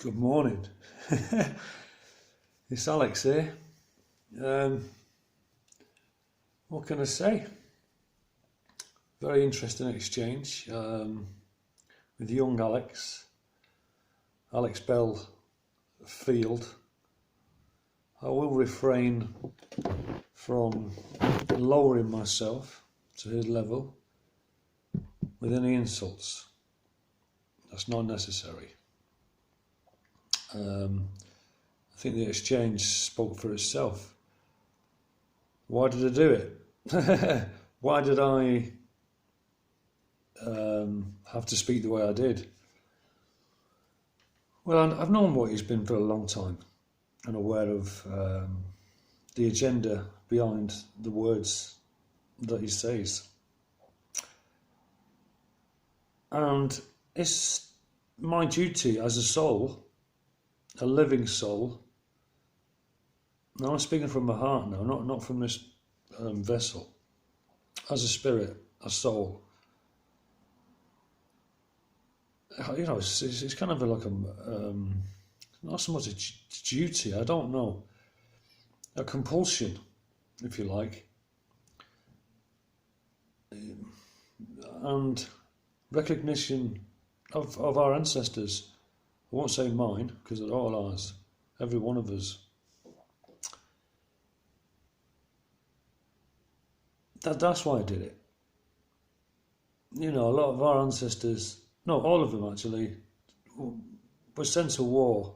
Good morning. It's Alex here. What can I say? Very interesting exchange with young Alex Bell Field. I will refrain from lowering myself to his level with any insults. That's not necessary. I think the exchange spoke for itself. Why did I do it? Why did I have to speak the way I did? Well, I've known what he's been for a long time and aware of the agenda behind the words that he says. And it's my duty as a soul, a living soul. Now I'm speaking from my heart now, not from this vessel. As a spirit, a soul. You know, it's kind of like a not so much a duty. I don't know, a compulsion, if you like, and recognition of our ancestors. I won't say mine, because they're all ours, every one of us. That's why I did it. You know, a lot of our ancestors, no, all of them actually, were sent to war.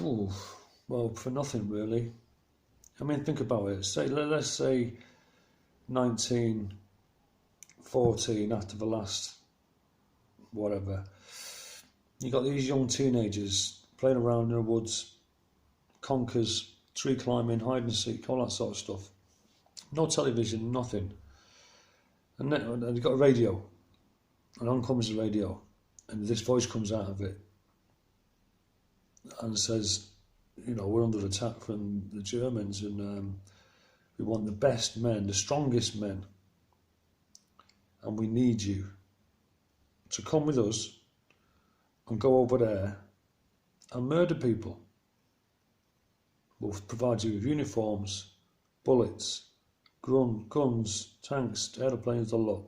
Well, for nothing really. I mean, think about it. Let's say 1914, after the last whatever, you got these young teenagers playing around in the woods, conkers, tree climbing, hide and seek, all that sort of stuff. No television, nothing. And then you've got a radio, and on comes the radio, and this voice comes out of it and says, you know, we're under attack from the Germans, and we want the best men, the strongest men, and we need you to come with us and go over there and murder people. We'll provide you with uniforms, bullets, guns, tanks, aeroplanes, the lot,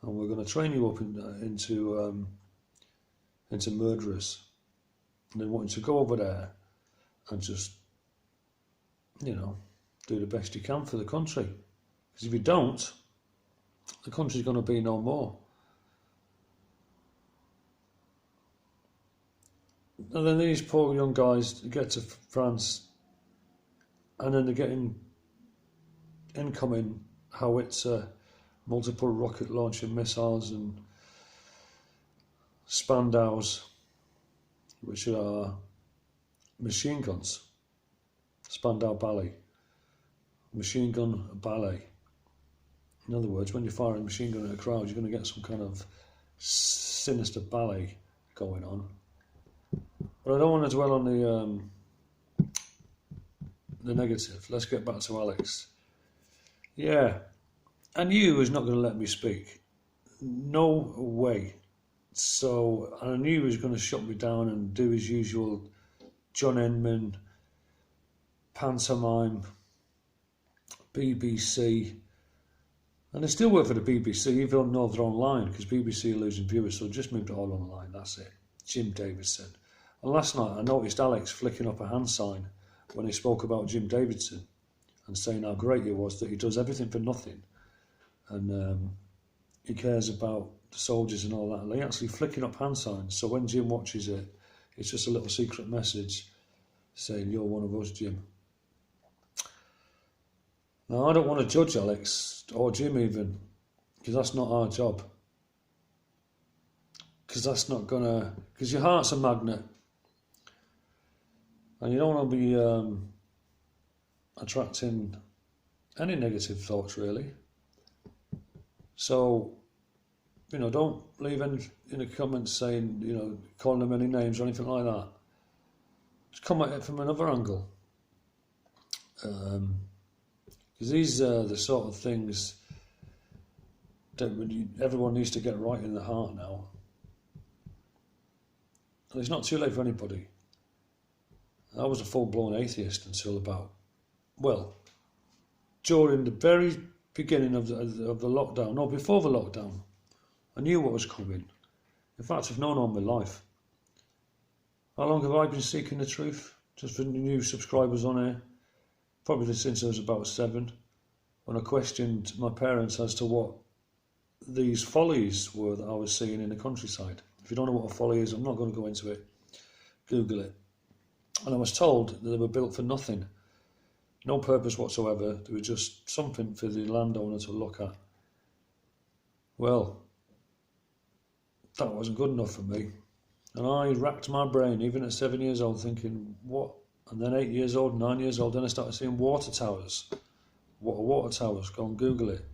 and we're going to train you up into murderers. And they want you to go over there and just, you know, do the best you can for the country. Because if you don't, the country's going to be no more. And then these poor young guys get to France, and then they're getting incoming howitzer, multiple rocket launcher missiles and Spandaus, which are machine guns. Spandau ballet, machine gun ballet. In other words, when you fire a machine gun at a crowd, you're going to get some kind of sinister ballet going on. But I don't want to dwell on the negative. Let's get back to Alex. Yeah, I knew he was not going to let me speak. No way. So I knew he was going to shut me down and do his usual John Inman, pantomime, BBC. And they still work for the BBC, even though they're online, because BBC are losing viewers, so just moved it all online, that's it. Jim Davidson. And last night I noticed Alex flicking up a hand sign when he spoke about Jim Davidson and saying how great he was, that he does everything for nothing, and he cares about the soldiers and all that. And they actually flicking up hand signs, so when Jim watches it, it's just a little secret message saying, you're one of us, Jim. Now, I don't want to judge Alex, or Jim even, because that's not our job. Because that's not gonna, because your heart's a magnet, and you don't want to be attracting any negative thoughts, really. So, you know, don't leave any in the comments saying, you know, calling them any names or anything like that. Just come at it from another angle. Because these are the sort of things that everyone needs to get right in the heart now. And it's not too late for anybody. I was a full-blown atheist until about, well, during the very beginning of the lockdown, no, before the lockdown. I knew what was coming. In fact, I've known all my life. How long have I been seeking the truth? Just for new subscribers on here. Probably since I was about 7, when I questioned my parents as to what these follies were that I was seeing in the countryside. If you don't know what a folly is, I'm not going to go into it. Google it. And I was told that they were built for nothing. No purpose whatsoever. They were just something for the landowner to look at. Well, that wasn't good enough for me. And I racked my brain, even at 7 years old, thinking, what? And then 8 years old, 9 years old, then I started seeing water towers. What are water towers? Go and Google it.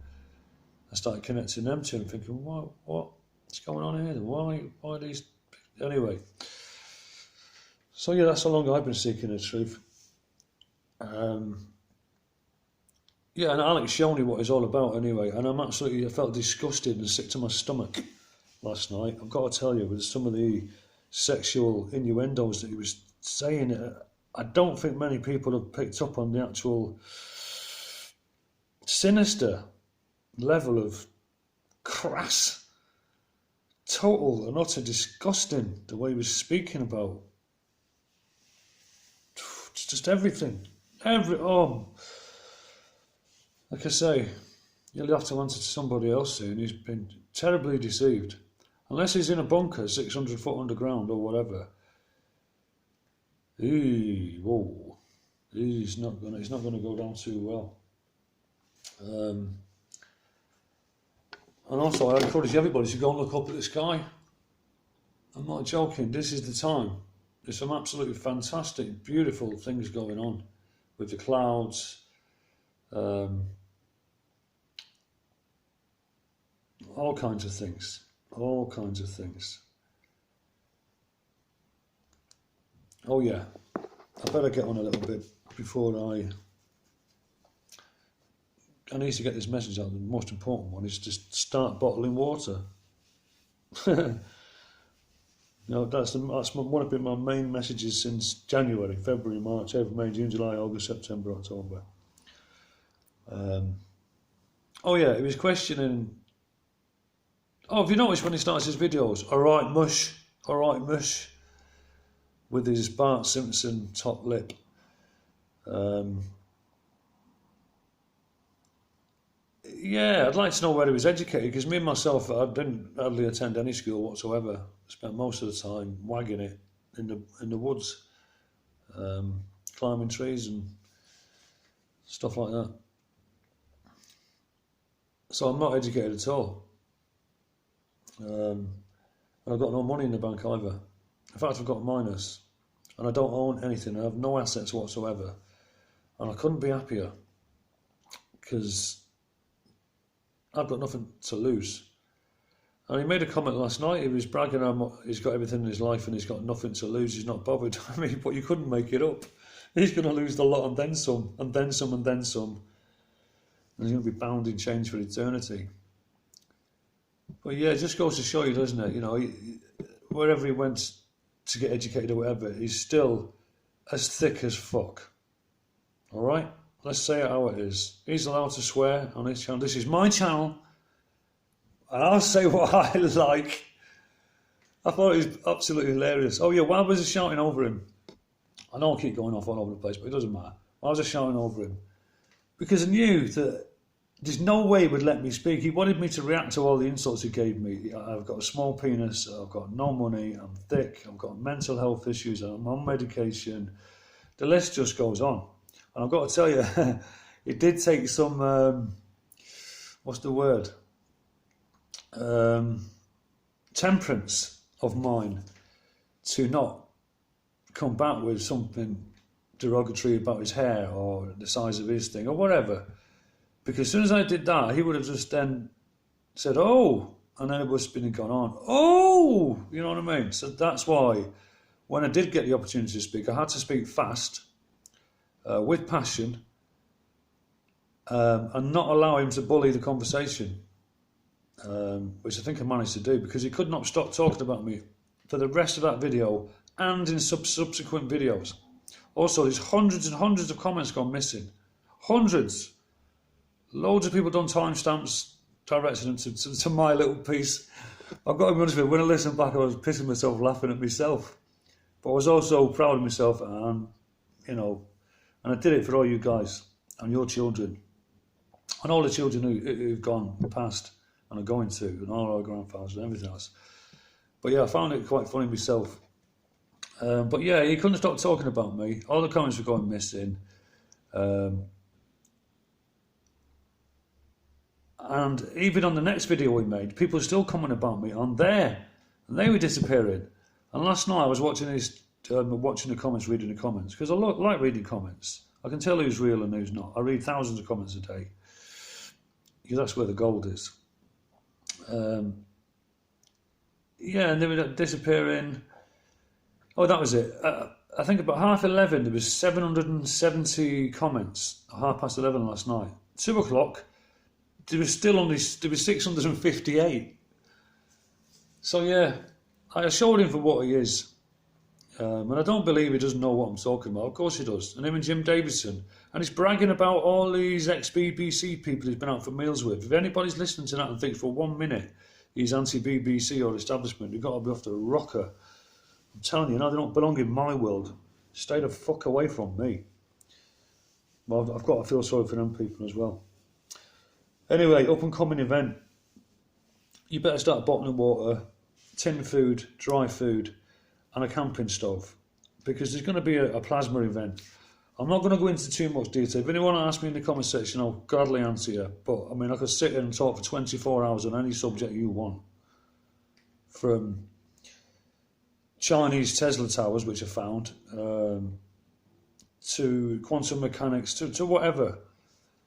I started connecting them to and thinking, what's going on here? Why these? Anyway. So yeah, that's how long I've been seeking the truth. Yeah, and Alex showed me what it's all about anyway, and I felt disgusted and sick to my stomach last night. I've got to tell you, with some of the sexual innuendos that he was saying, I don't think many people have picked up on the actual sinister level of crass, total and utter disgusting, the way he was speaking about just everything. Like I say, you'll have to answer to somebody else soon. He's been terribly deceived. Unless he's in a bunker 600 foot underground or whatever. He's not gonna go down too well. And also, I encourage everybody to go and look up at the sky. I'm not joking. This is the time. There's some absolutely fantastic, beautiful things going on with the clouds. All kinds of things. Oh yeah, I better get on a little bit before I need to get this message out. The most important one is to start bottling water. That's one of my main messages since January, February, March, April, May, June, July, August, September, October. Oh yeah, he was questioning. Oh, have you noticed when he starts his videos? All right, mush, with his Bart Simpson top lip. Yeah, I'd like to know where he was educated, because me and myself, I didn't hardly attend any school whatsoever. Spent most of the time wagging it in the woods, climbing trees and stuff like that. So I'm not educated at all. And I've got no money in the bank either. In fact, I've got minus, and I don't own anything. I have no assets whatsoever, and I couldn't be happier, because I've got nothing to lose. And he made a comment last night. He was bragging how he's got everything in his life and he's got nothing to lose. He's not bothered. I mean, but you couldn't make it up. He's going to lose the lot and then some, and then some, and then some. And he's going to be bound in change for eternity. But yeah, it just goes to show you, doesn't it? You know, wherever he went to get educated or whatever, he's still as thick as fuck. All right? Let's say it how it is. He's allowed to swear on his channel. This is my channel, and I'll say what I like. I thought it was absolutely hilarious. Oh yeah, why was I shouting over him? I know I keep going off all over the place, but it doesn't matter. Why was I shouting over him? Because I knew that there's no way he would let me speak. He wanted me to react to all the insults he gave me. I've got a small penis, I've got no money, I'm thick, I've got mental health issues, I'm on medication. The list just goes on. And I've got to tell you, it did take some, what's the word? Temperance of mine to not come back with something derogatory about his hair or the size of his thing or whatever. Because as soon as I did that, he would have just then said, oh, and then it would have been gone on. Oh, you know what I mean? So that's why when I did get the opportunity to speak, I had to speak fast, with passion, and not allow him to bully the conversation, which I think I managed to do, because he could not stop talking about me for the rest of that video and in subsequent videos. Also, there's hundreds and hundreds of comments gone missing. Hundreds. Loads of people done timestamps directed them to my little piece. I've got to be honest with you, when I listened back, I was pissing myself laughing at myself. But I was also proud of myself, and and I did it for all you guys and your children, and all the children who've gone past and are going to, and all our grandfathers and everything else. But yeah, I found it quite funny myself. But yeah, he couldn't stop talking about me. All the comments were going missing. And even on the next video we made, people were still commenting about me on there, and they were disappearing. And last night I was watching watching the comments, reading the comments, because I like reading comments. I can tell who's real and who's not. I read thousands of comments a day, because that's where the gold is. Yeah, and they were disappearing. Oh, that was it. I think about 11:30 there was 770 comments. 11:30 last night. 2 o'clock. There was 658. So yeah, I showed him for what he is. And I don't believe he doesn't know what I'm talking about. Of course he does. And him and Jim Davidson. And he's bragging about all these ex-BBC people he's been out for meals with. If anybody's listening to that and thinks for 1 minute he's anti-BBC or establishment, you've got to be off the rocker. I'm telling you, now they don't belong in my world. Stay the fuck away from me. Well, I've got to feel sorry for them people as well. Anyway, up and coming event. You better start bottling water, tin food, dry food, and a camping stove, because there's going to be a plasma event. I'm not going to go into too much detail. If anyone asks me in the comment section, I'll gladly answer you. But I mean, I could sit here and talk for 24 hours on any subject you want, from Chinese Tesla towers, which are found, to quantum mechanics, to whatever.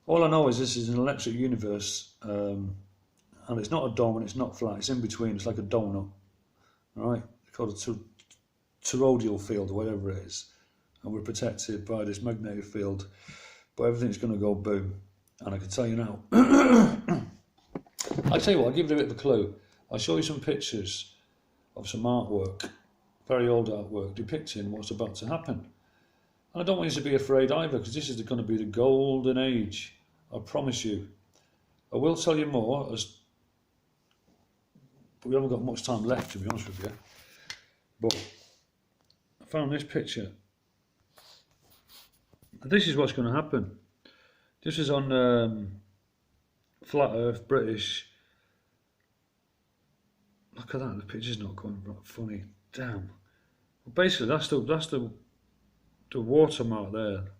All I know is this is an electric universe, and it's not a dome and it's not flat. It's in between. It's like a donut, right? It's called a toroidal field, or whatever it is, and we're protected by this magnetic field. But everything's going to go boom, and I can tell you now. I tell you what, I'll give you a bit of a clue. I'll show you some pictures of some artwork, very old artwork, depicting what's about to happen. And I don't want you to be afraid either, because this is going to be the golden age. I promise you. I will tell you more, but we haven't got much time left, to be honest with you. But I found this picture. This is what's going to happen. This is on Flat Earth British. Look at that, the picture's not going funny. Damn. Well, basically, that's the watermark there.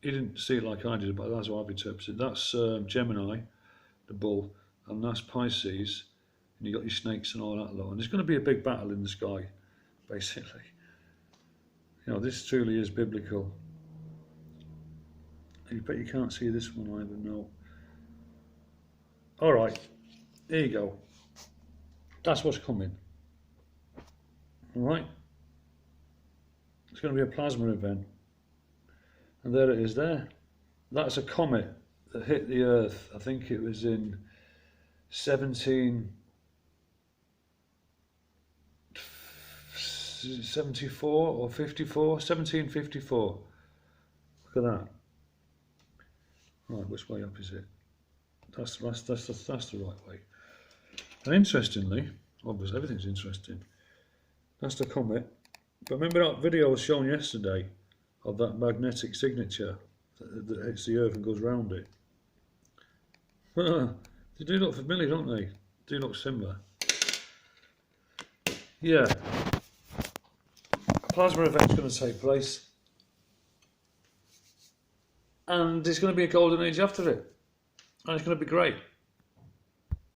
You didn't see it like I did, but that's what I've interpreted. That's Gemini, the bull, and that's Pisces, and you got your snakes and all that lot. And there's going to be a big battle in the sky, basically. This truly is biblical. But you can't see this one either, no. All right, there you go. That's what's coming. All right. It's going to be a plasma event. And there it is there. That's a comet that hit the Earth. I think it was in 1774 or 54, 1754. Look at that. Right, which way up is it? That's the right way. And interestingly, obviously everything's interesting. That's the comet. But remember that video I was shown yesterday of that magnetic signature that hits the Earth and goes round it? They do look familiar, don't they? Do look similar. Yeah. A plasma event's going to take place. And there's going to be a golden age after it. And it's going to be great.